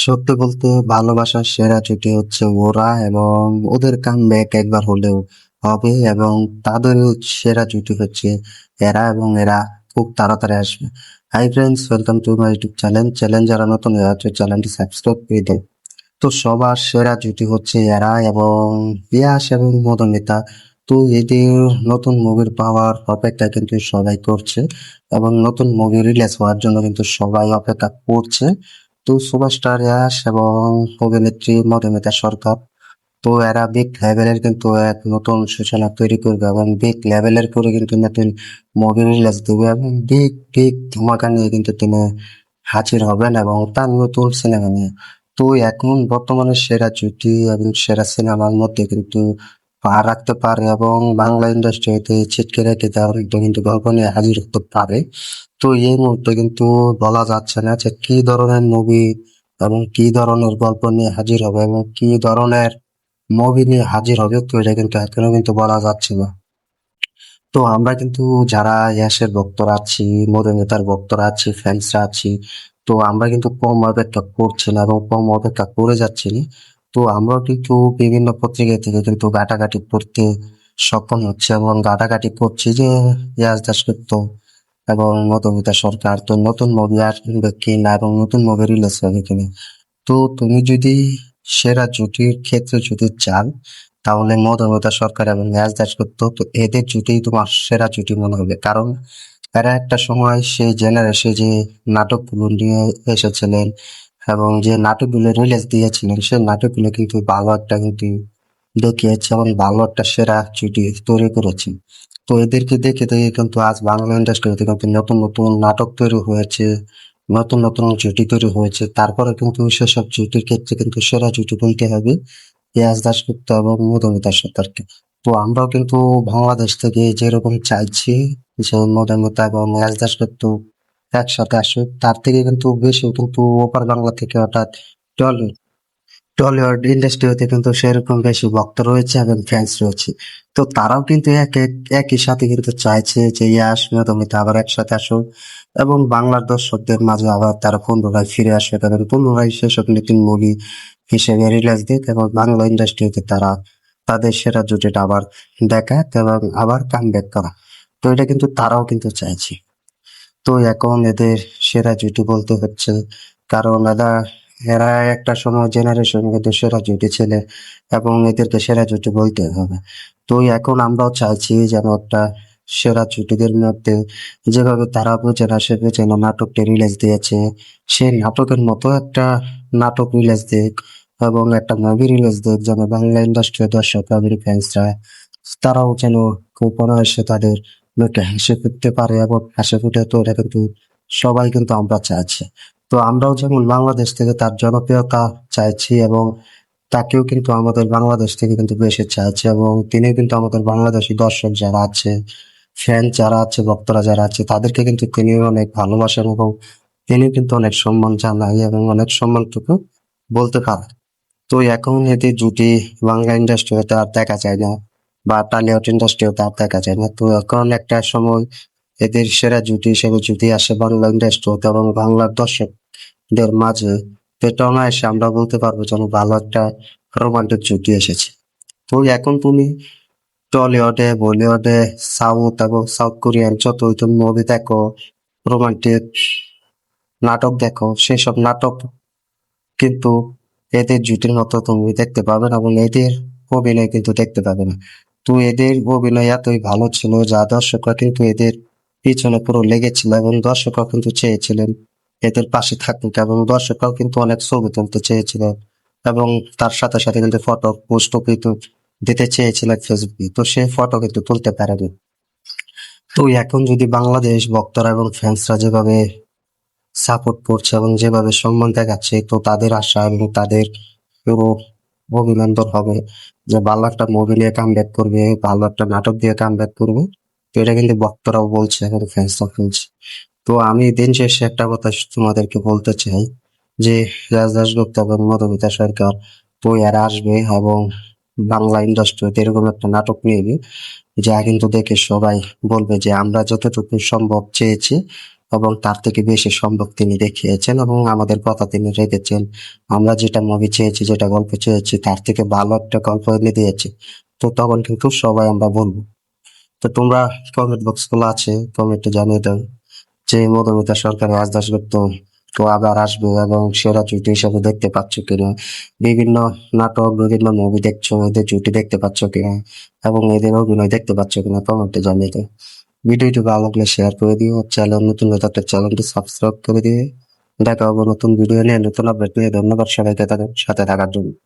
সত্যি বলতে ভালোবাসার সেরা জুটি হচ্ছে ওরা এবং ওদের কামব্যাক একবার হলেও হবে এবং তাদের সেরা জুটি হচ্ছে এরা এবং এরা খুব তাড়াতাড়ি আসবে। Hi friends, welcome to my YouTube channel যারা নতুন হয়ে আছে চ্যানেলটি সাবস্ক্রাইব করে দেয়। তো সবার সেরা জুটি হচ্ছে এরা এবং পিয়াস এবং মধুমিতা। তো এদের নতুন মুভির পাওয়ার অপেক্ষা কিন্তু সবাই করছে এবং নতুন মুভি রিলিজ হওয়ার জন্য কিন্তু সবাই অপেক্ষা করছে। তো সুপারস্টার ইয়াশ এবং অভিনেত্রী মধুমিতা সরকার, তো এরা বিগ লেভেলের কিন্তু এক নতুন সূচনা তৈরি করবে এবং বিগ লেভেলের করে কিন্তু নতুন মুভি রিলিজ দেবে এবং বিগ বিগ ধামাকা নিয়ে কিন্তু তিনি হাজির হবেন এবং তার নতুন সিনেমা নিয়ে। তো এখন বর্তমানে সেরা জুটি এবং সেরা সিনেমার মধ্যে কিন্তু পা রাখতে পারে এবং বাংলা ইন্ডাস্ট্রিতে ছিটকে রেখে দেওয়ার একটা কিন্তু গল্প নিয়ে হাজির হতে পারে। তো এই মুহূর্তে কিন্তু বলা যাচ্ছে না যে কি ধরনের মুভি এবং কি ধরনের গল্প নিয়ে হাজির হবে এবং কি ধরনের মুভি নিয়ে হাজির হবে, তো এটা কিন্তু এখনো কিন্তু বলা যাচ্ছে না। তো আমরা কিন্তু যারা ইয়াসের ভক্তরা আছি, মধুমিতার ভক্তরা আছি, ফ্যান্সরা আছি, তো আমরা কিন্তু কম অপেক্ষা করছি না এবং কম অপেক্ষা করে যাচ্ছি না। তো আমরা কিন্তু বিভিন্ন পত্রিকা থেকে কিন্তু ঘাটাঘাটি করতে সক্ষম হচ্ছে এবং ঘাটাঘাটি করছি যে ইয়াস দাশগুপ্ত এবং মধুমিতা সরকার তো নতুন মুভি আসবে কিনা এবং নতুন মুভি রিলিজ হবে কিনা। তো তুমি যদি সেরা জুটির ক্ষেত্রে যদি চান, তাহলে মধুমিতা সরকার এবং ইয়াস দাশগুপ্ত, তো এদের জুটিই তোমার সেরা জুটি মনে হবে। কারণ এরা একটা সময় সেই জেনারেশনে যে নাটকগুলো নিয়ে এসেছিলেন এবং যে নাটকগুলো রিলিজ দিয়েছিলেন, সেই নাটকগুলো কিন্তু ভালো একটা কিন্তু দেখিয়েছে এবং ভালো একটা সেরা জুটি তৈরি করেছে। তো এদেরকে দেখে দেখে কিন্তু আজ বাংলা ইন্ডাস্ট্রিতে কিন্তু নতুন নতুন নাটক তৈরি হয়েছে, নতুন নতুন জুটি তৈরি হয়েছে। তারপরে কিন্তু সেসব জুটির ক্ষেত্রে কিন্তু সেরা জুটি বলতে হবে ইয়াস দাশগুপ্ত এবং মধুমিতা সরকারকে। তো আমরাও কিন্তু বাংলাদেশ থেকে যেরকম চাইছি যে মধুমিতা এবং ইয়াস দাশগুপ্ত একসাথে আসুক, তার থেকে কিন্তু বেশি কিন্তু ওপার বাংলা থেকে অর্থাৎ টলিউড টলিউড ইন্ডাস্ট্রিতে কিন্তু সেরকম বেশি ভক্ত রয়েছে এবং ফ্যান্স রয়েছে। তো তারাও কিন্তু একই সাথে কিন্তু চাইছে যে ইয়াস মধুমিতা আবার একসাথে আসুক এবং বাংলার দর্শকদের মাঝে আবার তারা পুনরায় ফিরে আসবে এবং পুনরায় সেসব নতুন মুভি হিসেবে রিলিজ দিক এবং বাংলা ইন্ডাস্ট্রিতে তারা তাদের সেরা জুটিটা আবার দেখাক এবং আবার কামব্যাক করা। তো এটা কিন্তু তারাও কিন্তু চাইছে। তো এখন এদের সেরা জুটি বলতে হচ্ছে, কারণ এরা একটা সময় জেনারেশন কিন্তু সেরা জুটি ছিল এবং এদেরকে সেরা জুটি বলতে হবে। তো এখন আমরাও চাইছি যেন একটা সেরা জুটিদের মধ্যে যেভাবে তারা বুঝে না সে বুঝে না নাটকটি রিলিজ দিয়েছে, সেই নাটকের মতো একটা নাটক রিলিজ দিক এবং একটা মুভি রিলিজ দিক, যেন বাংলা ইন্ডাস্ট্রির দর্শক ফ্যান্সরা তারাও যেন খুব অনায়াসে তাদের লোকে হেসে ফিরতে পারে এবং হাসি ফুটে, তো এটা কিন্তু সবাই কিন্তু আমরা চাইছি। তো আমরাও যেমন বাংলাদেশ থেকে তার জনপ্রিয়তা চাইছি এবং তাকেও কিন্তু আমাদের বাংলাদেশ থেকে কিন্তু বেশি চাইছে এবং তিনি কিন্তু আমাদের বাংলাদেশি দর্শক যারা আছে, ফ্যান যারা আছে, ভক্তরা যারা আছে, তাদেরকে কিন্তু তিনি অনেক ভালোবাসেন এবং তিনি কিন্তু অনেক সম্মান জানায় এবং অনেক সম্মানটুকু বলতে পারে। তো এখন এদের জুটি বাংলা ইন্ডাস্ট্রিতে আর দেখা যায় না বা টলিউড ইন্ডাস্ট্রিও তার দেখা যায় না। তো এখন একটা সময় এদের সেরা জুটি হিসেবে যদি আসে বাংলা ইন্ডাস্ট্রিতে এবং বাংলার দর্শকদের মাঝে, তো এটা অনায়াসে আমরা বলতে পারবো যেন ভালো একটা রোমান্টিক জুটি এসেছে। তো এখন তুমি টলিউডে, বলিউডে, সাউথ এবং সাউথ কোরিয়ান যত তুমি মুভি দেখো, রোমান্টিক নাটক দেখো, সেসব নাটক কিন্তু এদের জুটির মতো তুমি দেখতে পাবে না এবং এদের অভিনয় কিন্তু দেখতে পাবে না। তো এদের অভিনয় এতই ভালো ছিল যা দর্শকরা কিন্তু এদের পিছনে পুরো লেগেছিল এবং দর্শকরা কিন্তু চেয়েছিলেন এদের পাশে থাকুক এবং দর্শকরাও কিন্তু অনেক ছবি তুলতে চেয়েছিলেন এবং তার সাথে সাথে কিন্তু ফটো পোস্টও কিন্তু দিতে চেয়েছিলেন ফেসবুকে, তো সেই ফটো কিন্তু তুলতে পারেনি। তো এখন যদি বাংলাদেশ ভক্তরা এবং ফ্যান্সরা যেভাবে সাপোর্ট করছে এবং যেভাবে সম্মান দেখাচ্ছে, তো তাদের আশা এবং তাদের পুরো অভিনন্দন হবে যে ভালো একটা মুভি নিয়ে কামব্যাক করবে, ভালো একটা নাটক দিয়ে কামব্যাক করবে। তো এটা কিন্তু ভক্তরাও বলছে এবং ফ্যান্সরাও বলছে। তো আমি দিন শেষে একটা কথা তোমাদেরকে বলতে চাই যে রাজ দাশগুপ্ত এবং মধুমিতা সরকার, তো এরা আসবে এবং বাংলা ইন্ডাস্ট্রিতে এরকম একটা নাটক নিয়ে যা কিন্তু দেখে সবাই বলবে যে আমরা যতটুকু সম্ভব চেয়েছি এবং তার থেকে বেশি সম্ভব তিনি দেখিয়েছেন এবং আমাদের কথা তিনি রেখেছেন। আমরা যেটা মুভি চেয়েছি, যেটা গল্প চেয়েছি, তার থেকে ভালো একটা গল্প এনে দিয়েছে। তো তখন কিন্তু সবাই আমরা বলবো। তো তোমরা কমেন্ট বক্স গুলো আছে, কমেন্টে জানিয়ে দাও যে মধুমিতা সরকার রাজ দাশগুপ্ত তো আবার আসবে এবং সেরা জুটি হিসেবে দেখতে পাচ্ছ কিনা, বিভিন্ন নাটক, বিভিন্ন মুভি দেখছো, এদের জুটি দেখতে পাচ্ছ কিনা এবং এদের অভিনয় দেখতে পাচ্ছ কিনা, কমেন্টে জানিয়ে দাও। ভিডিওটি ভালো লাগলে শেয়ার করে দিও, চ্যানেল নতুন হলে তাদের চ্যানেলটি সাবস্ক্রাইব করে দিয়ে। দেখা হবে নতুন ভিডিও নিয়ে, নতুন আপডেট নিয়ে। ধন্যবাদ সবাইকে তাদের সাথে থাকার জন্য।